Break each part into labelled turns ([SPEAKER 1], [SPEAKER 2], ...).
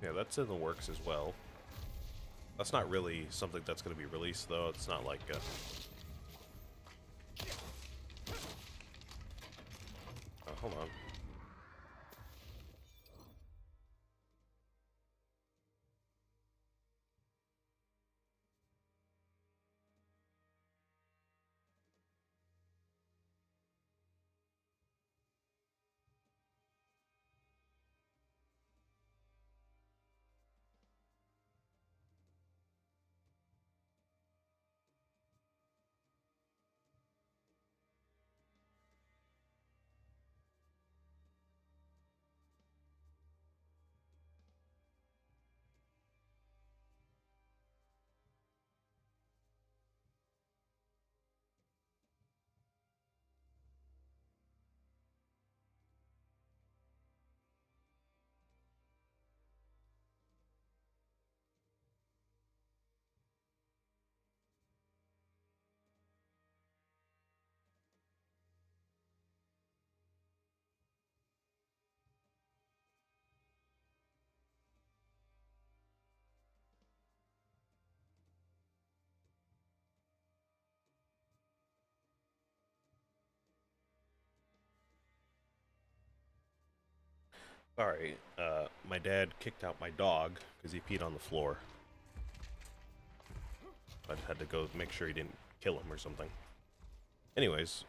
[SPEAKER 1] Yeah, that's in the works as well. That's not really something that's going to be released, though. It's not like hold on. Sorry, my dad kicked out my dog because he peed on the floor. I had to go make sure he didn't kill him or something. Anyways,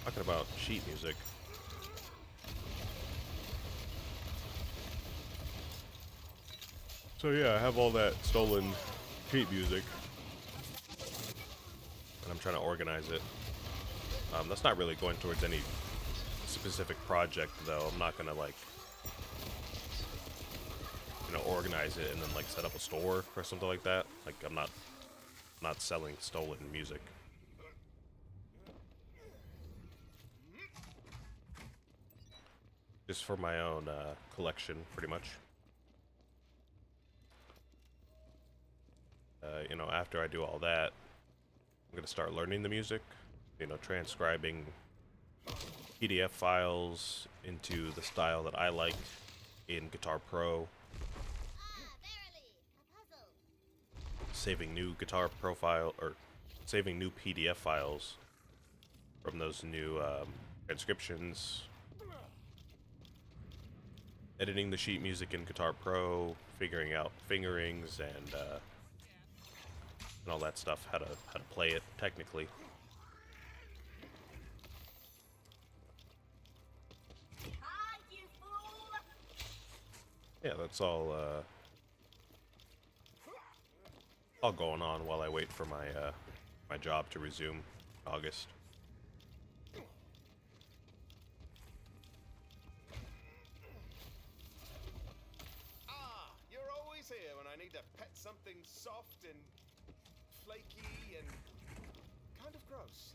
[SPEAKER 1] talking about sheet music. So yeah, I have all that stolen sheet music, and I'm trying to organize it. That's not really going towards any specific project, though. I'm not gonna like, organize it and then like set up a store or something like that. Like I'm not selling stolen music. Just for my own collection, pretty much. After I do all that, I'm gonna start learning the music. Transcribing PDF files into the style that I like in Guitar Pro. Saving new Guitar profile or saving new PDF files from those new transcriptions. Editing the sheet music in Guitar Pro, figuring out fingerings and all that stuff, how to play it technically. Yeah, that's all going on while I wait for my job to resume in August.
[SPEAKER 2] You're always here when I need to pet something soft and flaky and kind of gross.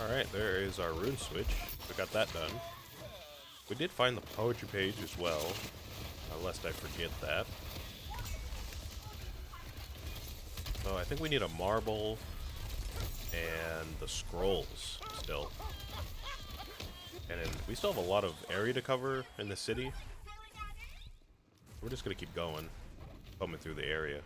[SPEAKER 1] Alright, there is our rune switch. We got that done. We did find the poetry page as well, lest I forget that. So I think we need a marble and the scrolls still. And then we still have a lot of area to cover in the city. We're just gonna keep going, coming through the area.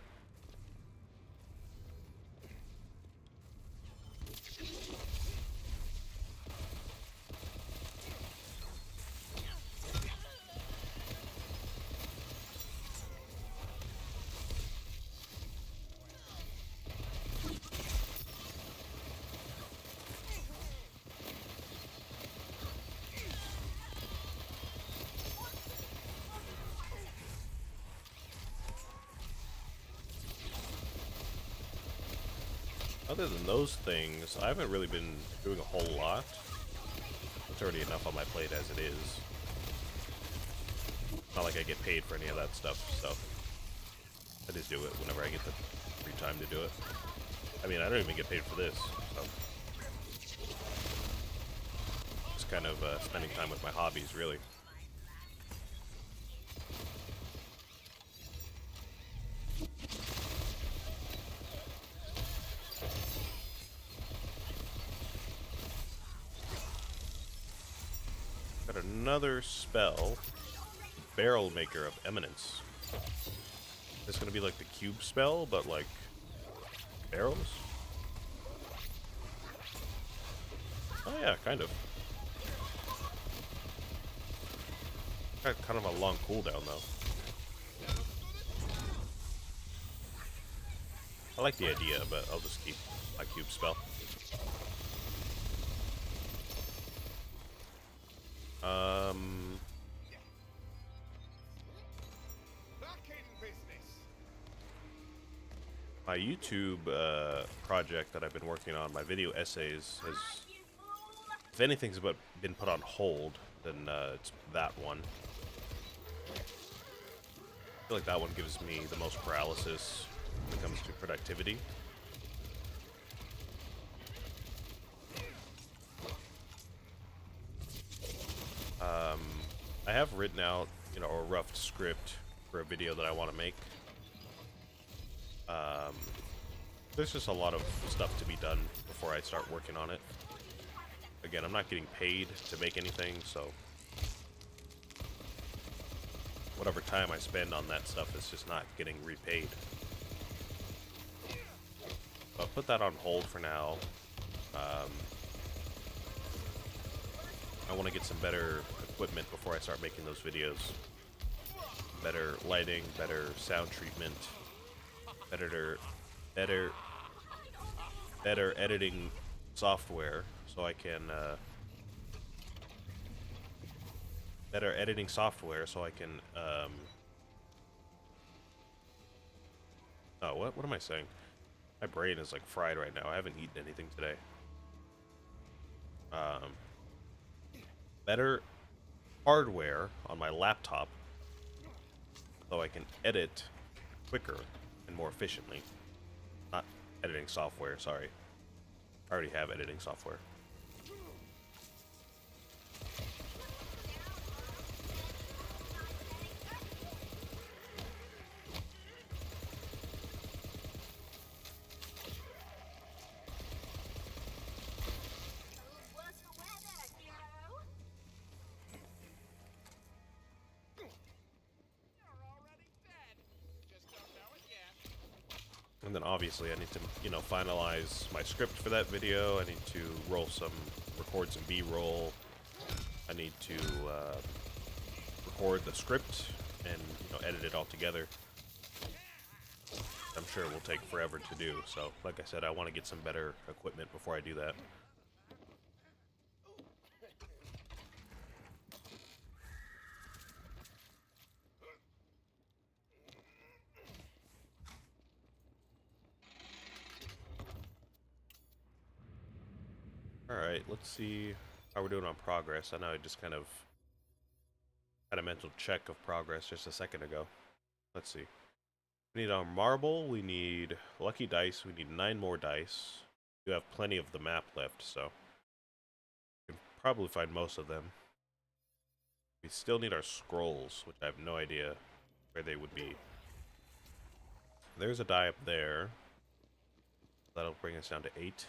[SPEAKER 1] Other than those things, I haven't really been doing a whole lot. It's already enough on my plate as it is. Not like I get paid for any of that stuff, so I just do it whenever I get the free time to do it. I mean, I don't even get paid for this, so just kind of spending time with my hobbies, really. Got another spell, Barrel Maker of Eminence. It's gonna be like the cube spell, but like barrels? Oh yeah, kind of. Got kind of a long cooldown though. I like the idea, but I'll just keep my cube spell.
[SPEAKER 2] Back in business.
[SPEAKER 1] My YouTube project that I've been working on, my video essays, has, if anything's been put on hold, then it's that one. I feel like that one gives me the most paralysis when it comes to productivity. I have written out, you know, a rough script for a video that I want to make. There's just a lot of stuff to be done before I start working on it. Again, I'm not getting paid to make anything, so whatever time I spend on that stuff is just not getting repaid. I'll put that on hold for now. I want to get some better equipment before I start making those videos. Better lighting, better sound treatment, better editing software, so I can better editing software so I can oh, what am I saying? My brain is like fried right now. I haven't eaten anything today. Better hardware on my laptop so I can edit quicker and more efficiently. Not editing software, sorry. I already have editing software. And then obviously I need to, you know, finalize my script for that video. I need to record some B-roll. I need to record the script and, you know, edit it all together. I'm sure it will take forever to do. So, like I said, I want to get some better equipment before I do that. Alright, let's see how we're doing on progress. I know I just kind of had a mental check of progress just a second ago. Let's see. We need our marble, we need lucky dice, we need 9 more dice. We have plenty of the map left, so we can probably find most of them. We still need our scrolls, which I have no idea where they would be. There's a die up there. That'll bring us down to 8.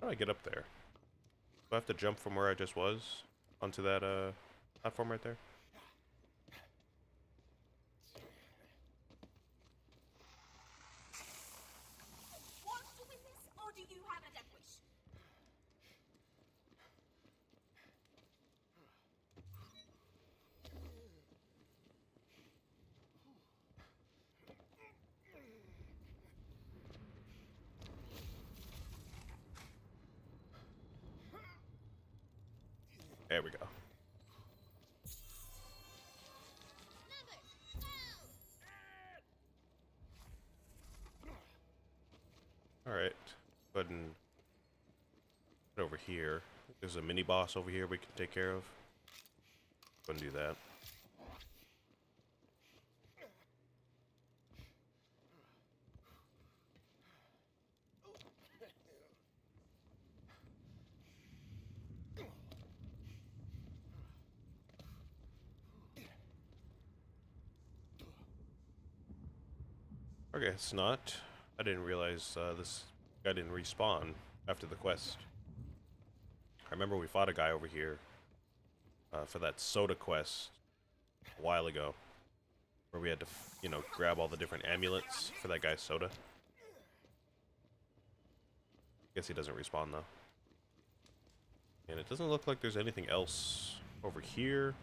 [SPEAKER 1] How do I get up there? Do I have to jump from where I just was onto that platform right there?
[SPEAKER 3] Want to witness, or do you have a death wish?
[SPEAKER 1] There we go. Go ahead and head over here. There's a mini boss over here we can take care of. Go and do that. Okay, it's not. I didn't realize this guy didn't respawn after the quest. I remember we fought a guy over here for that soda quest a while ago, where we had to, you know, grab all the different amulets for that guy's soda. Guess he doesn't respawn though. And it doesn't look like there's anything else over here.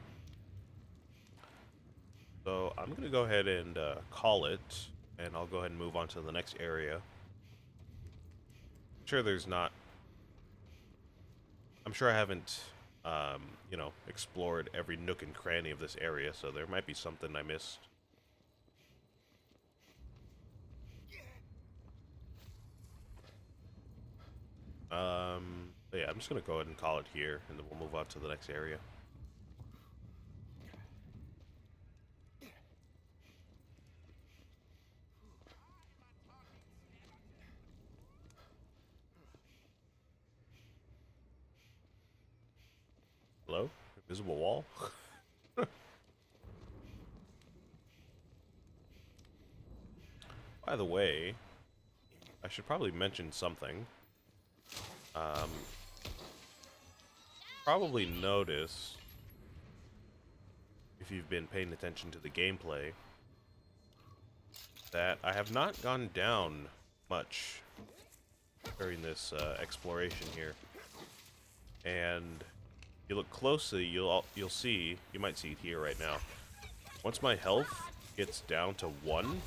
[SPEAKER 1] So I'm gonna go ahead and call it, and I'll go ahead and move on to the next area. I'm sure there's not. I'm sure I haven't, you know, explored every nook and cranny of this area, so there might be something I missed. But yeah, I'm just gonna go ahead and call it here, and then we'll move on to the next area. Hello? Invisible wall? By the way, I should probably mention something. Probably noticed, if you've been paying attention to the gameplay, that I have not gone down much during this exploration here. And if you look closely, you'll see, you might see it here right now. Once my health gets down to 1,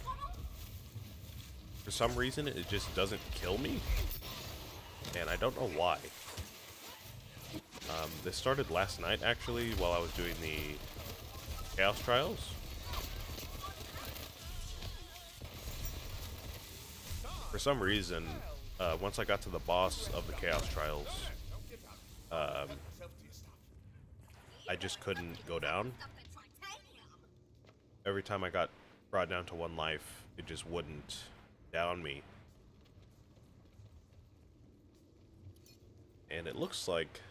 [SPEAKER 1] for some reason it just doesn't kill me, and I don't know why. This started last night, actually, while I was doing the Chaos Trials. For some reason, once I got to the boss of the Chaos Trials, I just couldn't go down. Every time I got brought down to 1 life, it just wouldn't down me. And it looks like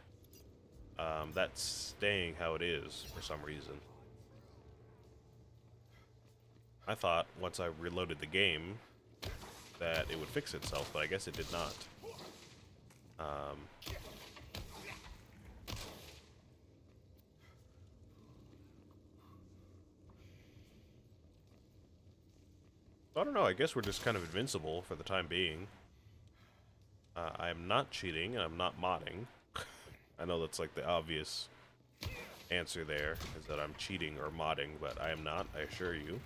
[SPEAKER 1] that's staying how it is for some reason. I thought once I reloaded the game that it would fix itself, but I guess it did not. I don't know, I guess we're just kind of invincible for the time being. I am not cheating, and I'm not modding. I know that's like the obvious answer there, is that I'm cheating or modding, but I am not, I assure you.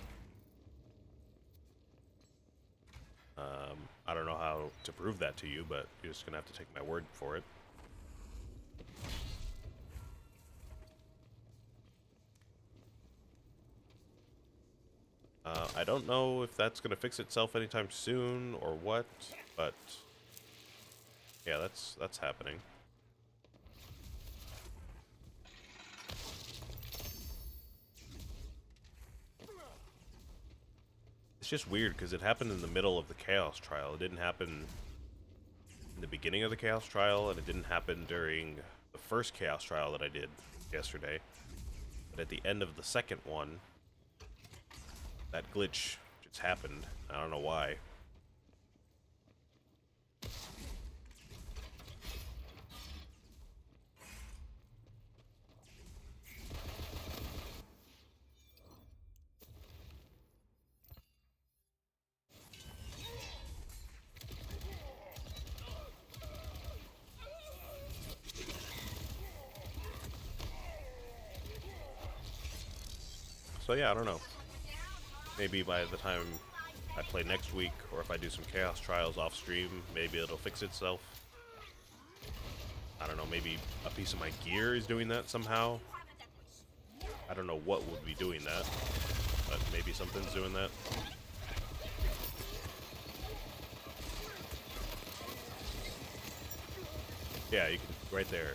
[SPEAKER 1] I don't know how to prove that to you, but you're just gonna have to take my word for it. I don't know if that's gonna fix itself anytime soon or what, but yeah, that's happening. It's just weird because it happened in the middle of the Chaos Trial. It didn't happen in the beginning of the Chaos Trial, and it didn't happen during the first Chaos Trial that I did yesterday. But at the end of the second one, that glitch just happened. I don't know why. So yeah, I don't know. Maybe by the time I play next week, or if I do some Chaos Trials off stream, maybe it'll fix itself. I don't know, maybe a piece of my gear is doing that somehow. I don't know what would be doing that, but maybe something's doing that. Yeah, you can, right there.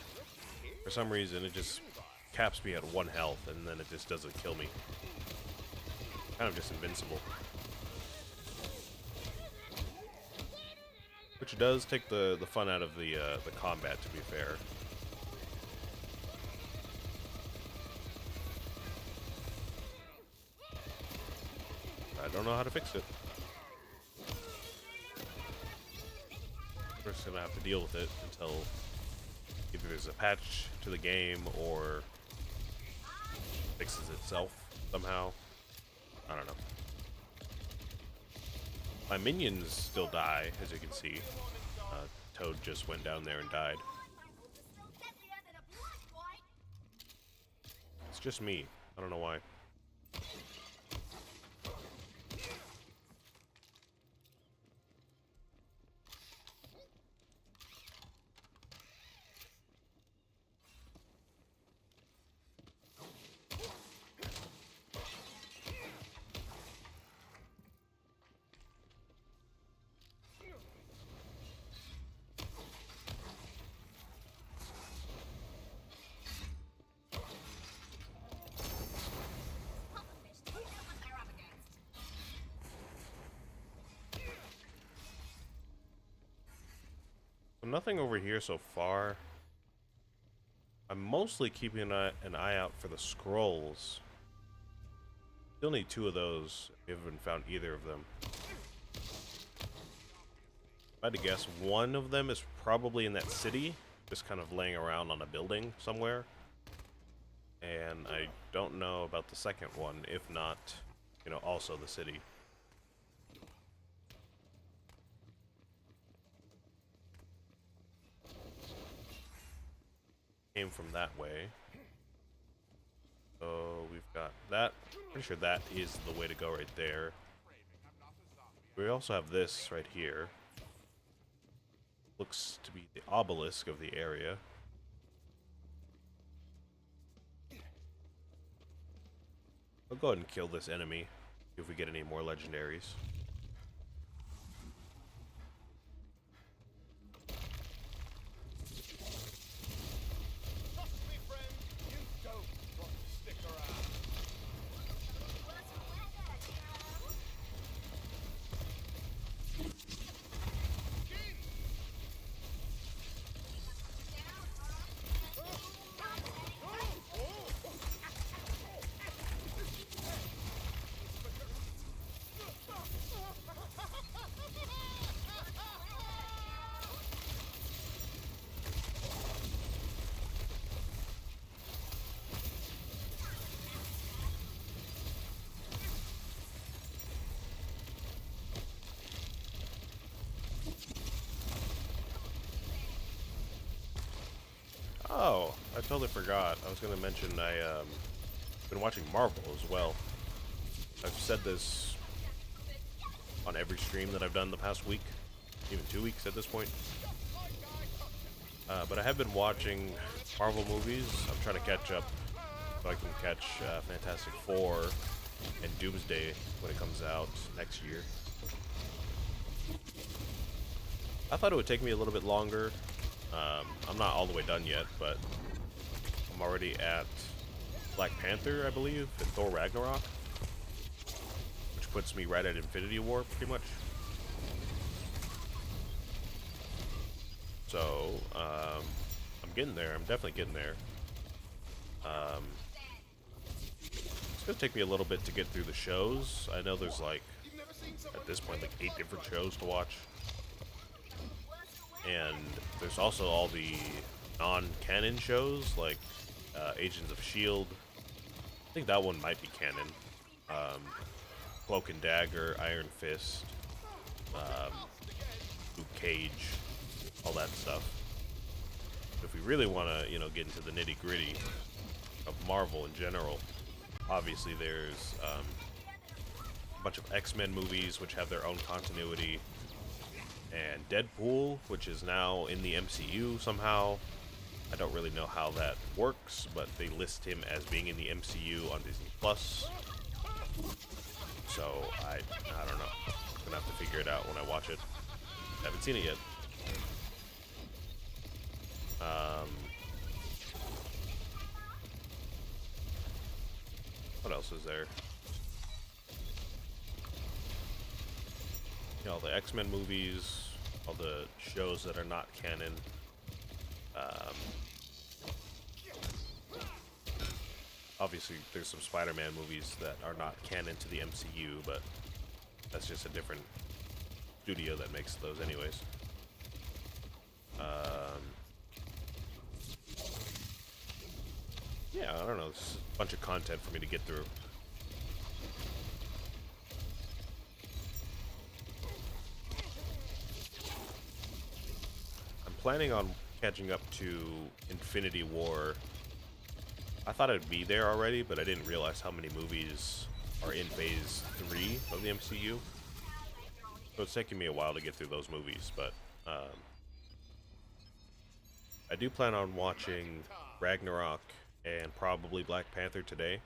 [SPEAKER 1] For some reason, it just caps me at 1 health, and then it just doesn't kill me. Kind of just invincible. Which does take the fun out of the combat, to be fair. I don't know how to fix it. We're just gonna have to deal with it until either there's a patch to the game or fixes itself somehow. I don't know. My minions still die, as you can see. Toad just went down there and died. It's just me. I don't know why. So nothing over here so far. I'm mostly keeping an eye out for the scrolls. Still need 2 of those. We haven't found either of them. If I had to guess, one of them is probably in that city, just kind of laying around on a building somewhere. And I don't know about the second one, if not, you know, also the city. Came from that way. So we've got that. Pretty sure that is the way to go right there. We also have this right here. Looks to be the obelisk of the area. I'll go ahead and kill this enemy if we get any more legendaries.
[SPEAKER 2] Trust me, friend, you don't want to stick around.
[SPEAKER 1] Oh, I totally forgot. I was going to mention I've been watching Marvel as well. I've said this on every stream that I've done the past week, even 2 weeks at this point. But I have been watching Marvel movies. I'm trying to catch up so I can catch Fantastic Four and Doomsday when it comes out next year. I thought it would take me a little bit longer. I'm not all the way done yet, but I'm already at Black Panther, I believe, and Thor Ragnarok, which puts me right at Infinity War, pretty much. So, I'm getting there. I'm definitely getting there. It's gonna take me a little bit to get through the shows. I know there's like, at this point, like 8 different shows to watch. And there's also all the non-canon shows, like Agents of S.H.I.E.L.D. I think that one might be canon. Cloak and Dagger, Iron Fist, Luke Cage, all that stuff. If we really want to, you know, get into the nitty-gritty of Marvel in general, obviously there's a bunch of X-Men movies which have their own continuity, and Deadpool, which is now in the MCU somehow. I don't really know how that works, but they list him as being in the MCU on Disney Plus. So I don't know. I'm gonna have to figure it out when I watch it. I haven't seen it yet. Um, what else is there? You know, all the X-Men movies, all the shows that are not canon. Obviously, there's some Spider-Man movies that are not canon to the MCU, but that's just a different studio that makes those anyways. Yeah, I don't know. It's a bunch of content for me to get through. I'm planning on catching up to Infinity War. I thought I'd be there already, but I didn't realize how many movies are in Phase 3 of the MCU. So it's taking me a while to get through those movies, but I do plan on watching Ragnarok and probably Black Panther today,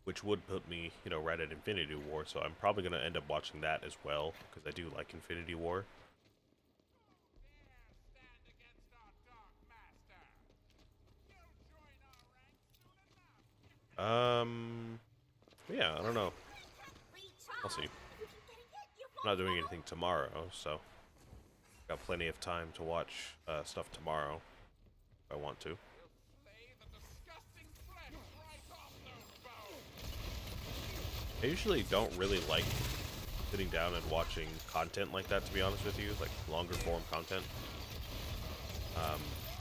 [SPEAKER 1] which would put me, you know, right at Infinity War, so I'm probably going to end up watching that as well, because I do like Infinity War. Yeah, I don't know. I'll see. I'm not doing anything tomorrow, so got plenty of time to watch stuff tomorrow if I want to. I usually don't really like sitting down and watching content like that, to be honest with you, like longer form content.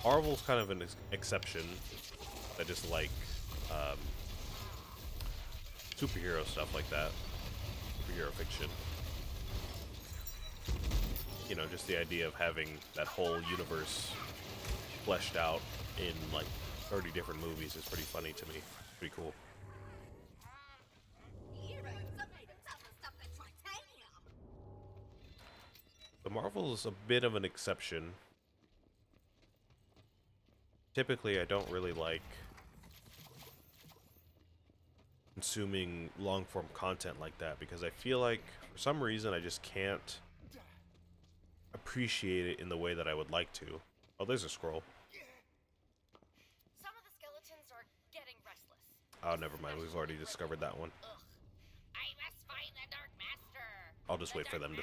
[SPEAKER 1] Marvel's kind of an exception. I just like superhero stuff like that, superhero fiction. You know, just the idea of having that whole universe fleshed out in like 30 different movies is pretty funny to me. It's pretty cool. The Marvel is a bit of an exception. Typically, I don't really like consuming long-form content like that because I feel like, for some reason, I just can't appreciate it in the way that I would like to. Oh, there's a scroll.
[SPEAKER 4] Some of the skeletons are getting restless.
[SPEAKER 1] Oh, never mind. We've already discovered that one.
[SPEAKER 4] Ugh. I must find the Dark Master.
[SPEAKER 1] I'll just wait for them to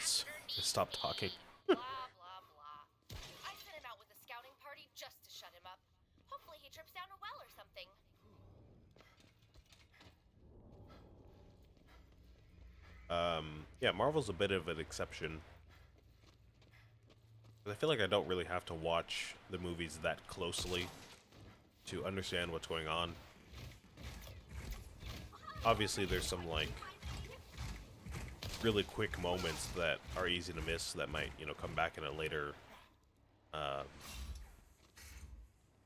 [SPEAKER 1] stop talking.
[SPEAKER 4] Blah, blah, blah. I sent him out with a scouting party just to shut him up. Hopefully he trips down a well or something.
[SPEAKER 1] Yeah, Marvel's a bit of an exception. I feel like I don't really have to watch the movies that closely to understand what's going on. Obviously, there's some, like, really quick moments that are easy to miss that might, you know, come back in a later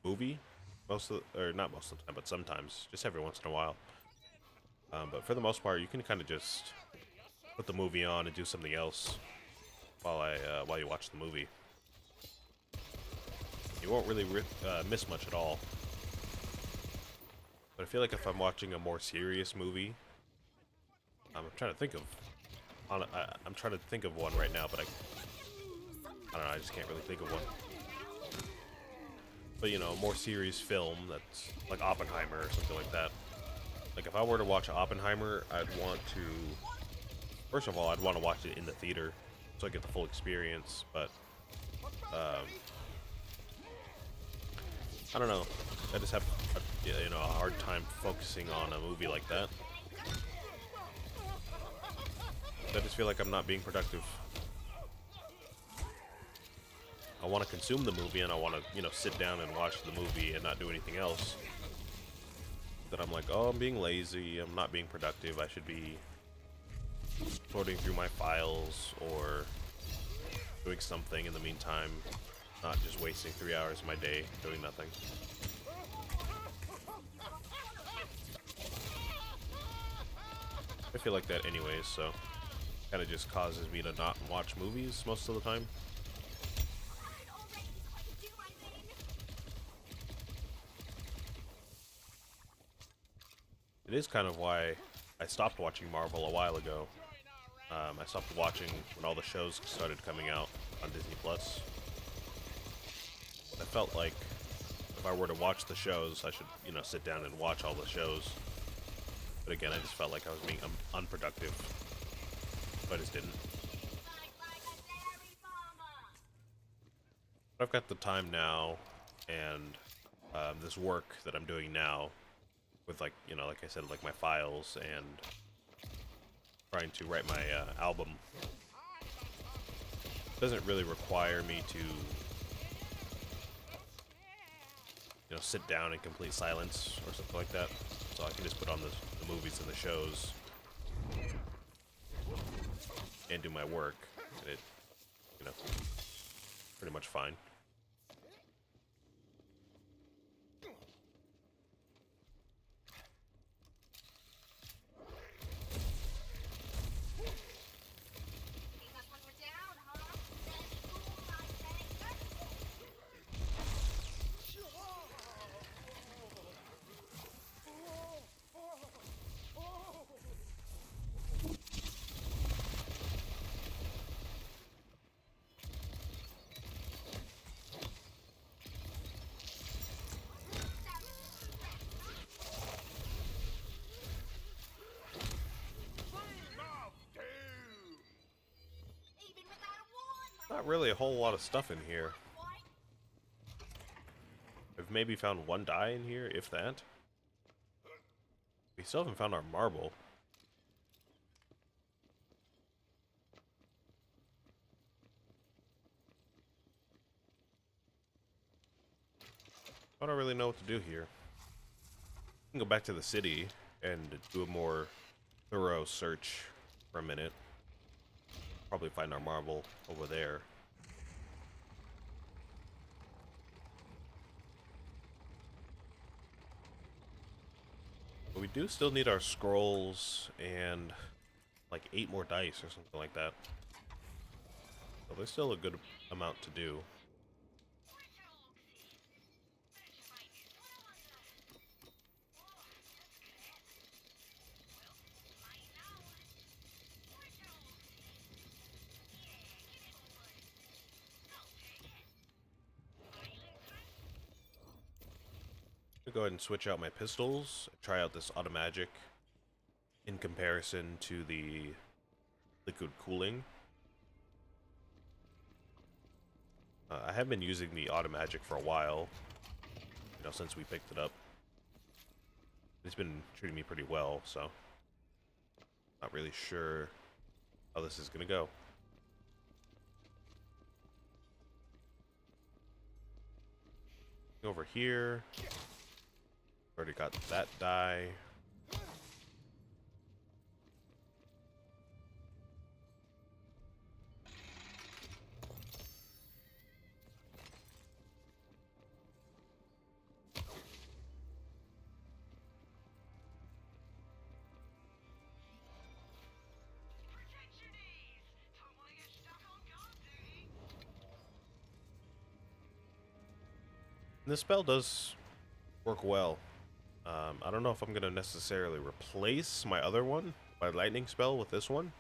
[SPEAKER 1] movie. Or not most of the time, but sometimes, just every once in a while. But for the most part, you can kind of just put the movie on and do something else while you watch the movie. You won't really miss much at all. But I feel like if I'm watching a more serious movie, I'm trying to think of one right now, but I don't know, I just can't really think of one. But you know, a more serious film that's like Oppenheimer or something like that. Like if I were to watch Oppenheimer, first of all, I'd want to watch it in the theater so I get the full experience, but I don't know. I just have a hard time focusing on a movie like that. I just feel like I'm not being productive. I want to consume the movie and I want to, sit down and watch the movie and not do anything else. But I'm like, oh, I'm being lazy. I'm not being productive. I should be sorting through my files or doing something in the meantime, not just wasting 3 hours of my day doing nothing. I feel like that anyways, so kind of just causes me to not watch movies most of the time. It is kind of why I stopped watching Marvel a while ago. I stopped watching when all the shows started coming out on Disney Plus. I felt like if I were to watch the shows, I should, you know, sit down and watch all the shows. But again, I just felt like I was being unproductive. So I just didn't.
[SPEAKER 3] Fight like a dairy farmer.
[SPEAKER 1] But I've got the time now, and this work that I'm doing now, with like, you know, like I said, like my files and trying to write my album, doesn't really require me to, you know, sit down in complete silence or something like that. So I can just put on the movies and the shows and do my work, and it, you know, pretty much fine.
[SPEAKER 3] Because when we're down, huh? Then cool, I say. Even without a wand,
[SPEAKER 1] Not really a whole lot of stuff in here.
[SPEAKER 3] fight.
[SPEAKER 1] I've maybe found one die in here, if that. We still haven't found our marble. I don't really know what to do here. I can go back to the city and do a more thorough search for a minute. Probably find our marble over there. But we do still need our scrolls and like 8 more dice or something like that. So there's still a good amount to do. I'm gonna go ahead and switch out my pistols, try out this automagic in comparison to the liquid cooling. I have been using the automagic for a while, you know, since we picked it up. It's been treating me pretty well, so not really sure how this is gonna go. Over here, already got that die. And this spell does work well. I don't know if I'm going to necessarily replace my other one, my lightning spell, with this one.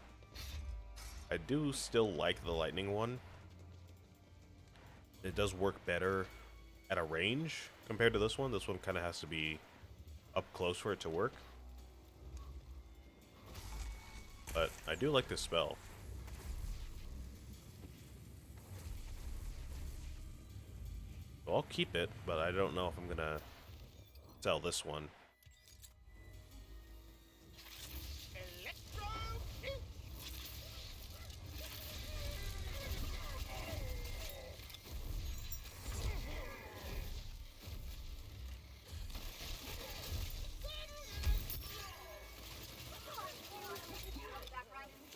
[SPEAKER 1] I do still like the lightning one. It does work better at a range compared to this one. This one kind of has to be up close for it to work. But I do like this spell. So I'll keep it, but I don't know if I'm gonna sell this one.